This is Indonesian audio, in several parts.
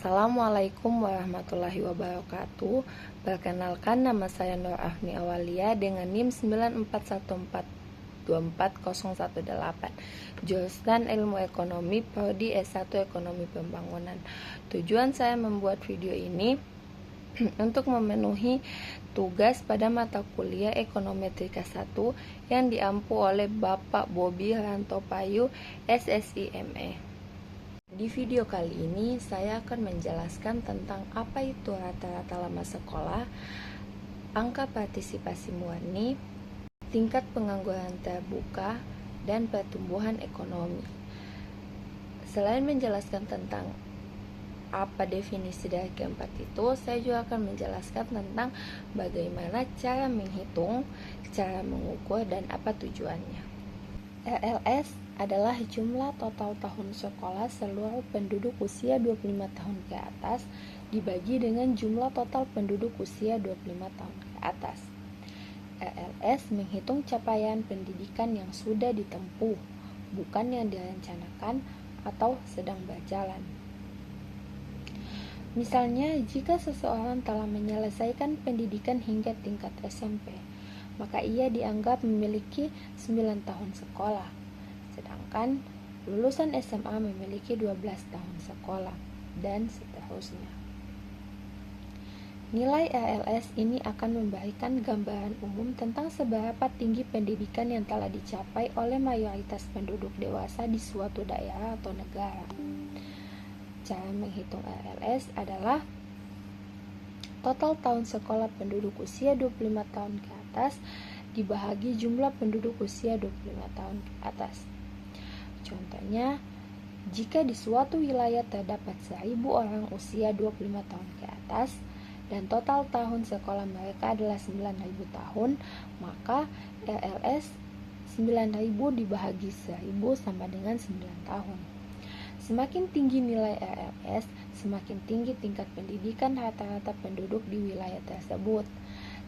Assalamualaikum warahmatullahi wabarakatuh. Perkenalkan, nama saya Nur Afni Awalia dengan NIM 941424018, jurusan Ilmu Ekonomi, Prodi S1 Ekonomi Pembangunan. Tujuan saya membuat video ini untuk memenuhi tugas pada mata kuliah Ekonometrik 1 yang diampu oleh Bapak Bobi Rantopayu, SSIME. Di video kali ini saya akan menjelaskan tentang apa itu rata-rata lama sekolah, angka partisipasi murni, tingkat pengangguran terbuka, dan pertumbuhan ekonomi. Selain menjelaskan tentang apa definisi dari keempat itu, saya juga akan menjelaskan tentang bagaimana cara menghitung, cara mengukur, dan apa tujuannya. RLS adalah jumlah total tahun sekolah seluruh penduduk usia 25 tahun ke atas dibagi dengan jumlah total penduduk usia 25 tahun ke atas. RLS menghitung capaian pendidikan yang sudah ditempuh, bukan yang direncanakan atau sedang berjalan. Misalnya, jika seseorang telah menyelesaikan pendidikan hingga tingkat SMP, maka ia dianggap memiliki 9 tahun sekolah, sedangkan lulusan SMA memiliki 12 tahun sekolah, dan seterusnya. Nilai RLS ini akan memberikan gambaran umum tentang seberapa tinggi pendidikan yang telah dicapai oleh mayoritas penduduk dewasa di suatu daerah atau negara. Cara menghitung RLS adalah total tahun sekolah penduduk usia 25 tahun ke atas dibahagi jumlah penduduk usia 25 tahun ke atas. Contohnya, jika di suatu wilayah terdapat 1000 orang usia 25 tahun ke atas dan total tahun sekolah mereka adalah 9.000 tahun, maka RLS 9.000 dibahagi 1000 sama dengan 9 tahun. Semakin tinggi nilai RLS, semakin tinggi tingkat pendidikan rata-rata penduduk di wilayah tersebut.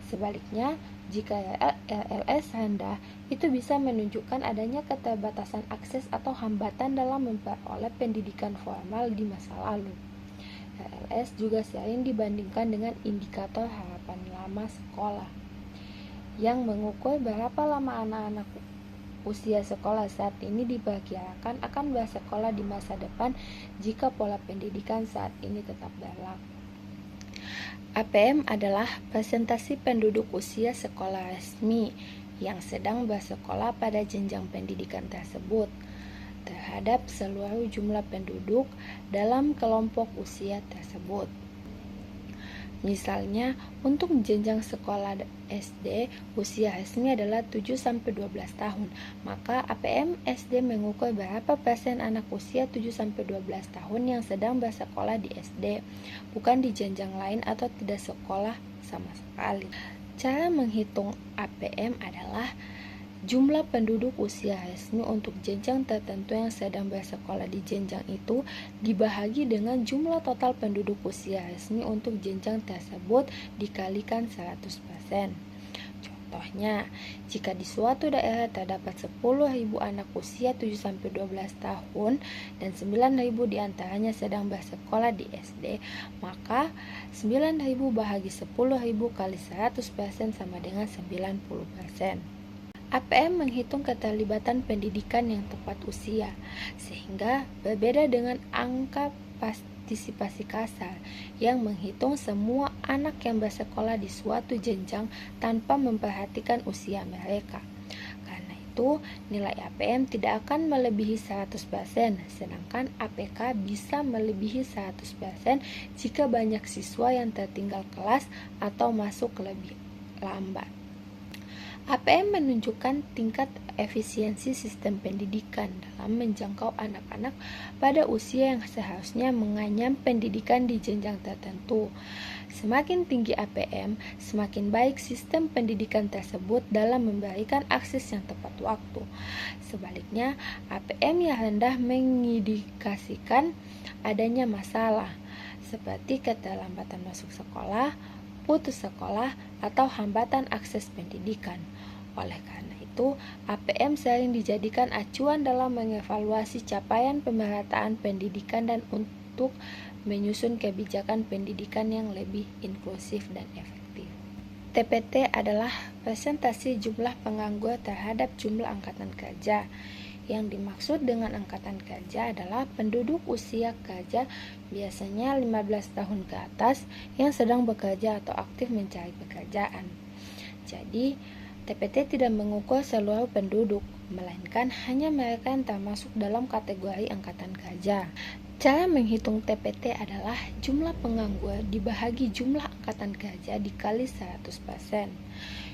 Sebaliknya, jika RLS rendah, itu bisa menunjukkan adanya keterbatasan akses atau hambatan dalam memperoleh pendidikan formal di masa lalu. RLS juga sering dibandingkan dengan indikator harapan lama sekolah, yang mengukur berapa lama anak-anak usia sekolah saat ini diperkirakan akan bersekolah di masa depan jika pola pendidikan saat ini tetap berlaku. APM adalah persentase penduduk usia sekolah resmi yang sedang bersekolah pada jenjang pendidikan tersebut terhadap seluruh jumlah penduduk dalam kelompok usia tersebut. Misalnya, untuk jenjang sekolah SD, usia resmi adalah 7-12 tahun, maka APM SD mengukur berapa persen anak usia 7-12 tahun yang sedang bersekolah di SD, bukan di jenjang lain atau tidak sekolah sama sekali. Cara menghitung APM adalah jumlah penduduk usia resmi untuk jenjang tertentu yang sedang bersekolah di jenjang itu dibahagi dengan jumlah total penduduk usia resmi untuk jenjang tersebut dikalikan 100%. Contohnya, jika di suatu daerah terdapat 10.000 anak usia 7-12 tahun dan 9.000 diantaranya sedang bersekolah di SD, maka 9.000 bahagi 10.000 kali 100% sama dengan 90%. APM menghitung keterlibatan pendidikan yang tepat usia, sehingga berbeda dengan angka partisipasi kasar yang menghitung semua anak yang bersekolah di suatu jenjang tanpa memperhatikan usia mereka. Karena itu, nilai APM tidak akan melebihi 100%, sedangkan APK bisa melebihi 100% jika banyak siswa yang tertinggal kelas atau masuk lebih lambat. APM menunjukkan tingkat efisiensi sistem pendidikan dalam menjangkau anak-anak pada usia yang seharusnya mengenyam pendidikan di jenjang tertentu. Semakin tinggi APM, semakin baik sistem pendidikan tersebut dalam memberikan akses yang tepat waktu. Sebaliknya, APM yang rendah mengindikasikan adanya masalah, seperti keterlambatan masuk sekolah, putus sekolah, atau hambatan akses pendidikan. Oleh karena itu, APM sering dijadikan acuan dalam mengevaluasi capaian pemerataan pendidikan dan untuk menyusun kebijakan pendidikan yang lebih inklusif dan efektif. TPT adalah presentasi jumlah penganggur terhadap jumlah angkatan kerja. Yang dimaksud dengan angkatan kerja adalah penduduk usia kerja biasanya 15 tahun ke atas yang sedang bekerja atau aktif mencari pekerjaan. Jadi, TPT tidak mengukur seluruh penduduk, melainkan hanya mereka yang termasuk dalam kategori angkatan kerja. Cara menghitung TPT adalah jumlah penganggur dibahagi jumlah angkatan kerja dikali 100%.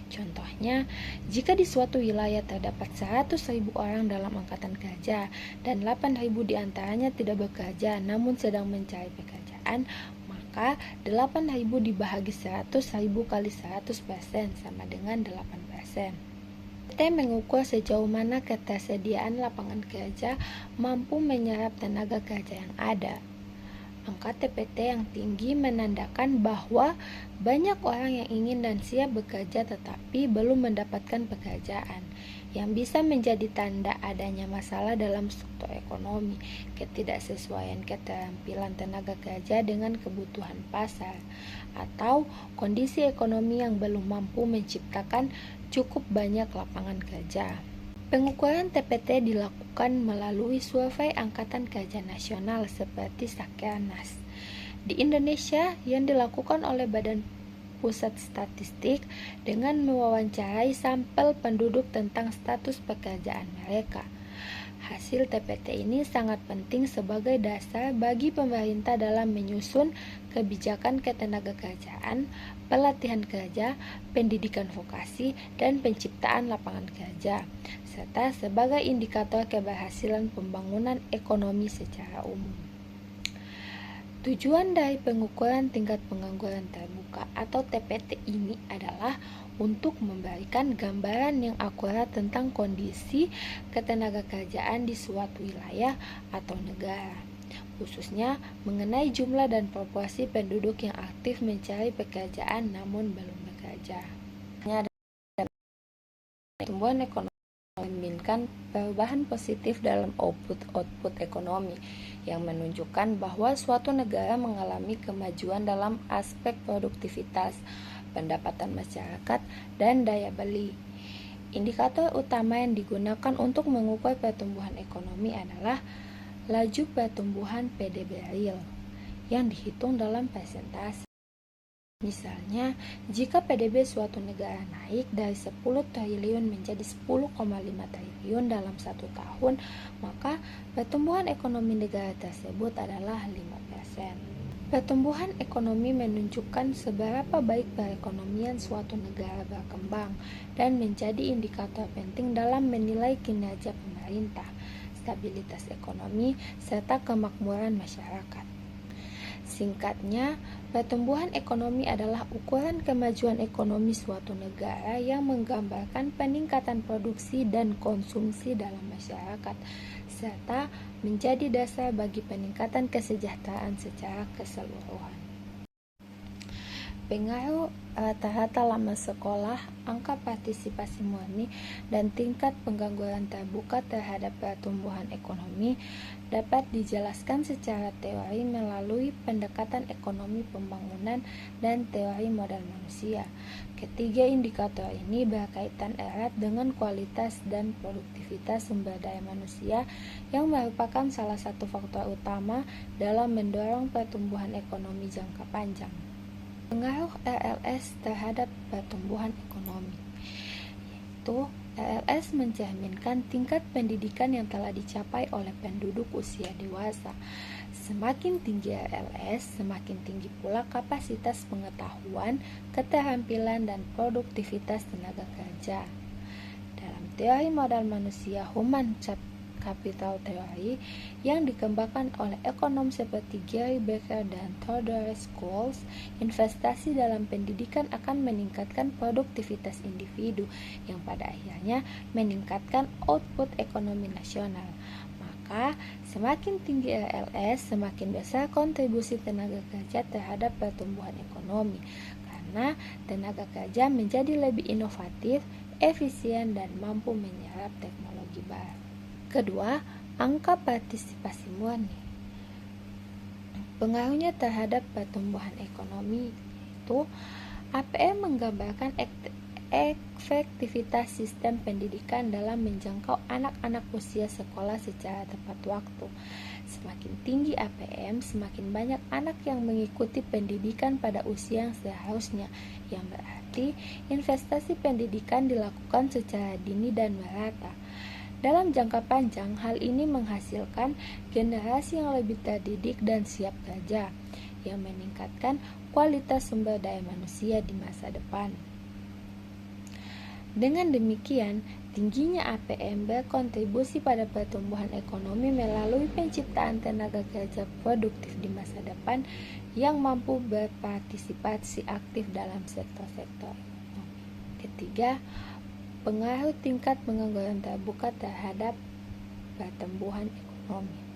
Contohnya, jika di suatu wilayah terdapat 100.000 orang dalam angkatan kerja dan 8.000 diantaranya tidak bekerja namun sedang mencari pekerjaan, maka 8.000 dibahagi 100.000 kali 100% sama dengan 8%. TPT mengukur sejauh mana ketersediaan lapangan kerja mampu menyerap tenaga kerja yang ada. Angka TPT yang tinggi menandakan bahwa banyak orang yang ingin dan siap bekerja tetapi belum mendapatkan pekerjaan, yang bisa menjadi tanda adanya masalah dalam struktur ekonomi, ketidaksesuaian keterampilan tenaga kerja dengan kebutuhan pasar, atau kondisi ekonomi yang belum mampu menciptakan cukup banyak lapangan kerja. Pengukuran TPT dilakukan melalui survei Angkatan Kerja Nasional seperti Sakernas. Di Indonesia, yang dilakukan oleh Badan Pusat Statistik dengan mewawancarai sampel penduduk tentang status pekerjaan mereka. Hasil TPT ini sangat penting sebagai dasar bagi pemerintah dalam menyusun kebijakan ketenagakerjaan, pelatihan kerja, pendidikan vokasi, dan penciptaan lapangan kerja, serta sebagai indikator keberhasilan pembangunan ekonomi secara umum. Tujuan dari pengukuran tingkat pengangguran terbuka atau TPT ini adalah untuk memberikan gambaran yang akurat tentang kondisi ketenagakerjaan di suatu wilayah atau negara, khususnya mengenai jumlah dan proporsi penduduk yang aktif mencari pekerjaan namun belum bekerja. Pertumbuhan ekonomi mencerminkan perubahan positif dalam output ekonomi yang menunjukkan bahwa suatu negara mengalami kemajuan dalam aspek produktivitas, pendapatan masyarakat, dan daya beli. Indikator utama yang digunakan untuk mengukur pertumbuhan ekonomi adalah laju pertumbuhan PDB real yang dihitung dalam persentase. Misalnya, jika PDB suatu negara naik dari 10 triliun menjadi 10,5 triliun dalam 1 tahun, maka pertumbuhan ekonomi negara tersebut adalah 5%. Pertumbuhan ekonomi menunjukkan seberapa baik perekonomian suatu negara berkembang dan menjadi indikator penting dalam menilai kinerja pemerintah, stabilitas ekonomi, serta kemakmuran masyarakat. Singkatnya, pertumbuhan ekonomi adalah ukuran kemajuan ekonomi suatu negara yang menggambarkan peningkatan produksi dan konsumsi dalam masyarakat, serta menjadi dasar bagi peningkatan kesejahteraan secara keseluruhan. Pengaruh rata-rata lama sekolah, angka partisipasi murni, dan tingkat pengangguran terbuka terhadap pertumbuhan ekonomi dapat dijelaskan secara teori melalui pendekatan ekonomi pembangunan dan teori modal manusia. Ketiga indikator ini berkaitan erat dengan kualitas dan produktivitas sumber daya manusia yang merupakan salah satu faktor utama dalam mendorong pertumbuhan ekonomi jangka panjang. Pengaruh RLS terhadap pertumbuhan ekonomi, yaitu RLS mencerminkan tingkat pendidikan yang telah dicapai oleh penduduk usia dewasa. Semakin tinggi RLS, semakin tinggi pula kapasitas pengetahuan, keterampilan, dan produktivitas tenaga kerja. Dalam teori modal manusia Human Capital Theory yang dikembangkan oleh ekonom seperti Gary Becker dan Theodore Schultz, investasi dalam pendidikan akan meningkatkan produktivitas individu yang pada akhirnya meningkatkan output ekonomi nasional. Maka, semakin tinggi RLS, semakin besar kontribusi tenaga kerja terhadap pertumbuhan ekonomi, karena tenaga kerja menjadi lebih inovatif, efisien, dan mampu menyerap teknologi baru. Kedua, angka partisipasi murni. Pengaruhnya terhadap pertumbuhan ekonomi itu APM menggambarkan efektivitas sistem pendidikan dalam menjangkau anak-anak usia sekolah secara tepat waktu. Semakin tinggi APM, semakin banyak anak yang mengikuti pendidikan pada usia yang seharusnya, yang berarti investasi pendidikan dilakukan secara dini dan merata. Dalam jangka panjang, hal ini menghasilkan generasi yang lebih terdidik dan siap kerja, yang meningkatkan kualitas sumber daya manusia di masa depan. Dengan demikian, tingginya APM berkontribusi pada pertumbuhan ekonomi melalui penciptaan tenaga kerja produktif di masa depan yang mampu berpartisipasi aktif dalam sektor-sektor ekonomi. Ketiga, pengaruh tingkat pengangguran terbuka terhadap pertumbuhan ekonomi.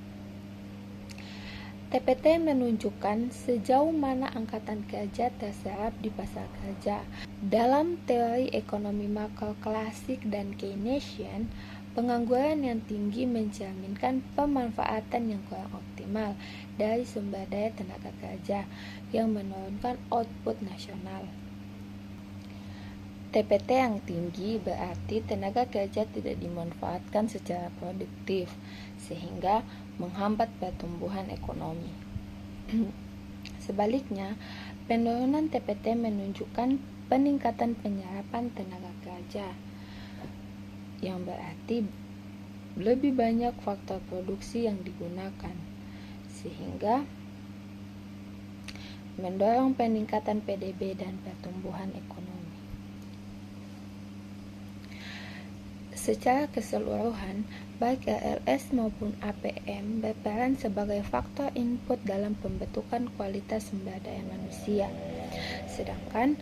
TPT menunjukkan sejauh mana angkatan kerja terserap di pasar kerja. Dalam teori ekonomi makro klasik dan Keynesian, pengangguran yang tinggi mencerminkan pemanfaatan yang kurang optimal dari sumber daya tenaga kerja yang menurunkan output nasional. TPT yang tinggi berarti tenaga kerja tidak dimanfaatkan secara produktif, sehingga menghambat pertumbuhan ekonomi. Sebaliknya, penurunan TPT menunjukkan peningkatan penyerapan tenaga kerja, yang berarti lebih banyak faktor produksi yang digunakan, sehingga mendorong peningkatan PDB dan pertumbuhan ekonomi. Secara keseluruhan, baik RLS maupun APM berperan sebagai faktor input dalam pembentukan kualitas sumber daya manusia. Sedangkan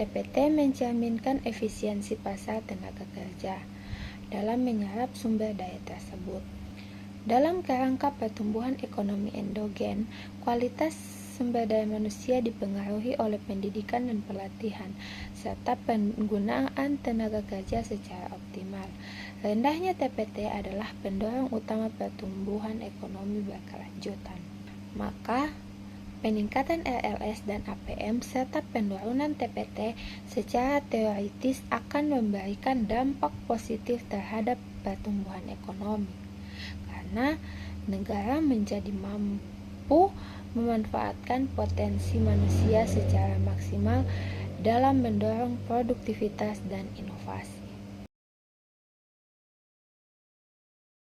TPT mencerminkan efisiensi pasar tenaga kerja dalam menyerap sumber daya tersebut. Dalam kerangka pertumbuhan ekonomi endogen, kualitas sumber daya manusia dipengaruhi oleh pendidikan dan pelatihan, serta penggunaan tenaga kerja secara optimal. Rendahnya TPT adalah pendorong utama pertumbuhan ekonomi berkelanjutan. Maka, peningkatan RLS dan APM serta penurunan TPT secara teoritis akan memberikan dampak positif terhadap pertumbuhan ekonomi, karena negara menjadi mampu memanfaatkan potensi manusia secara maksimal dalam mendorong produktivitas dan inovasi.